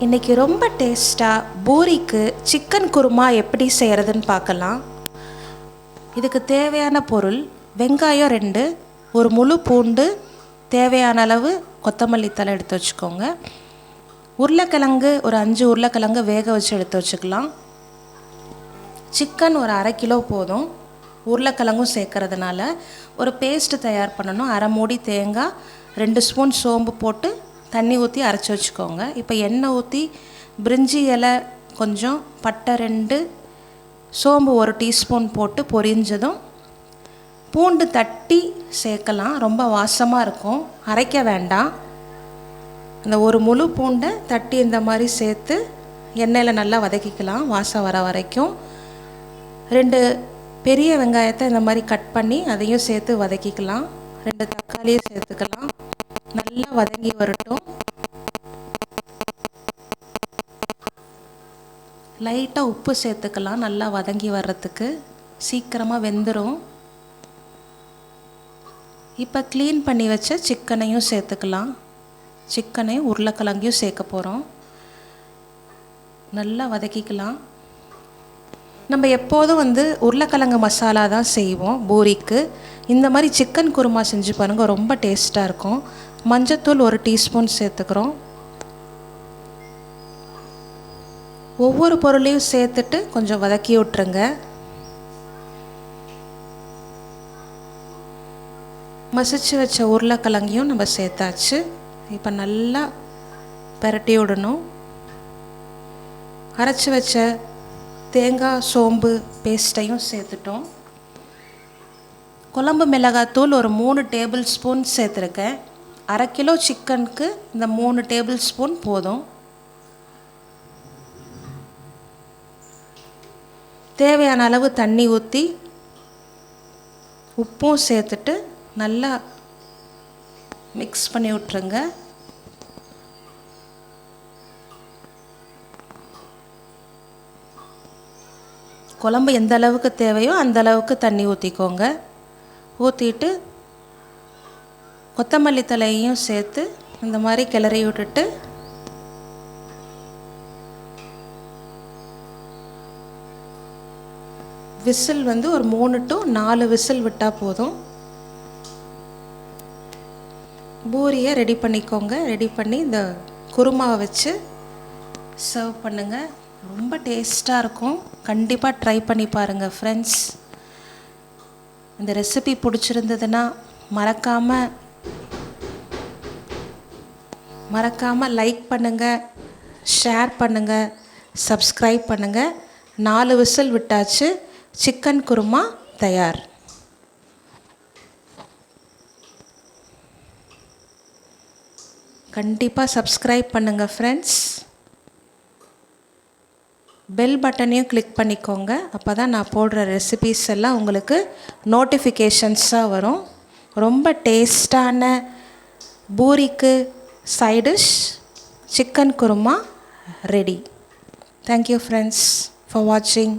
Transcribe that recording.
இன்றைக்கி ரொம்ப டேஸ்ட்டாக பூரிக்கு சிக்கன் குருமா எப்படி செய்கிறதுன்னு பார்க்கலாம். இதுக்கு தேவையான பொருள் வெங்காயம் 2, ஒரு முழு பூண்டு, தேவையான அளவு கொத்தமல்லி தழை எடுத்து வச்சுக்கோங்க. உருளைக்கிழங்கு ஒரு 5 உருளைக்கிழங்கு வேக வச்சு எடுத்து வச்சுக்கலாம். சிக்கன் ஒரு 1/2 கிலோ போதும். உருளைக்கிழங்கும் சேர்க்கறதுனால ஒரு பேஸ்ட்டு தயார் பண்ணணும். 1/2 மூடி தேங்காய், 2 ஸ்பூன் சோம்பு போட்டு தண்ணி ஊற்றி அரைச்சி வச்சுக்கோங்க. இப்போ எண்ணெய் ஊற்றி பிரிஞ்சி இலை கொஞ்சம், பட்டை 2, சோம்பு 1 டீஸ்பூன் போட்டு பொரிஞ்சதும் பூண்டு தட்டி சேர்க்கலாம். ரொம்ப வாசமாக இருக்கும், அரைக்க வேண்டாம். இந்த ஒரு முழு பூண்டை தட்டி இந்த மாதிரி சேர்த்து எண்ணெயில் நல்லா வதக்கிக்கலாம் வாசம் வர வரைக்கும். 2 பெரிய வெங்காயத்தை இந்த மாதிரி கட் பண்ணி அதையும் சேர்த்து வதக்கிக்கலாம். 2 தக்காளியும் சேர்த்துக்கலாம். நல்லா வதங்கி வரட்டும். லைட்டாக உப்பு சேர்த்துக்கலாம் நல்லா வதங்கி வர்றதுக்கு, சீக்கிரமாக வெந்துடும். இப்போ க்ளீன் பண்ணி வச்ச சிக்கனையும் சேர்த்துக்கலாம். சிக்கனையும் உருளைக்கிழங்கையும் சேர்க்க போகிறோம். நல்லா வதக்கிக்கலாம். நம்ம எப்போதும் உருளைக்கிழங்கு மசாலா தான் செய்வோம் பூரிக்கு. இந்த மாதிரி சிக்கன் குருமா செஞ்சு பாருங்கள், ரொம்ப டேஸ்ட்டாக இருக்கும். மஞ்சத்தூள் 1 டீஸ்பூன் சேர்த்துக்கிறோம். ஒவ்வொரு பொருளையும் சேர்த்துட்டு கொஞ்சம் வதக்கி விட்டுருங்க. மசிச்சு வச்ச உருளைக்கிழங்கையும் நம்ம சேர்த்தாச்சு. இப்போ நல்லா பெரட்டி விடணும். அரைச்சி வச்ச தேங்காய் சோம்பு பேஸ்ட்டையும் சேர்த்துட்டோம். குழம்பு மிளகாத்தூள் ஒரு 3 டேபிள் ஸ்பூன் சேர்த்துருக்கேன். 1/2 கிலோ சிக்கனுக்கு இந்த 3 டேபிள் ஸ்பூன் போதும். தேவையான அளவு தண்ணி ஊற்றி உப்பும் சேர்த்துட்டு நல்லா மிக்ஸ் பண்ணி விட்டுருங்க. குழம்பு எந்த அளவுக்கு தேவையோ அந்த அளவுக்கு தண்ணி ஊற்றிக்கோங்க. ஊற்றிட்டு கொத்தமல்லி தழையையும் சேர்த்து இந்த மாதிரி கிளறி விட்டுட்டு விசில் ஒரு 3 to 4 விசில் விட்டால் போதும். பூரியை ரெடி பண்ணிக்கோங்க. ரெடி பண்ணி இந்த குருமாவை வச்சு சர்வ் பண்ணுங்கள். ரொம்ப டேஸ்ட்டாக இருக்கும். கண்டிப்பாக ட்ரை பண்ணி பாருங்கள் ஃப்ரெண்ட்ஸ். இந்த ரெசிபி பிடிச்சிருந்ததுன்னா மறக்காமல் லைக் பண்ணுங்கள், ஷேர் பண்ணுங்கள், சப்ஸ்கிரைப் பண்ணுங்கள். 4 விசில் விட்டாச்சு. சிக்கன் குருமா தயார். கண்டிப்பாக சப்ஸ்கிரைப் பண்ணுங்கள் ஃப்ரெண்ட்ஸ். பெல் பட்டனையும் கிளிக் பண்ணிக்கோங்க. அப்போ தான் நான் போடுற ரெசிபீஸ் எல்லாம் உங்களுக்கு நோட்டிஃபிகேஷன்ஸாக வரும். ரொம்ப டேஸ்டான பூரிக்கு side dish chicken kurma ready. Thank you friends for வாட்சிங்.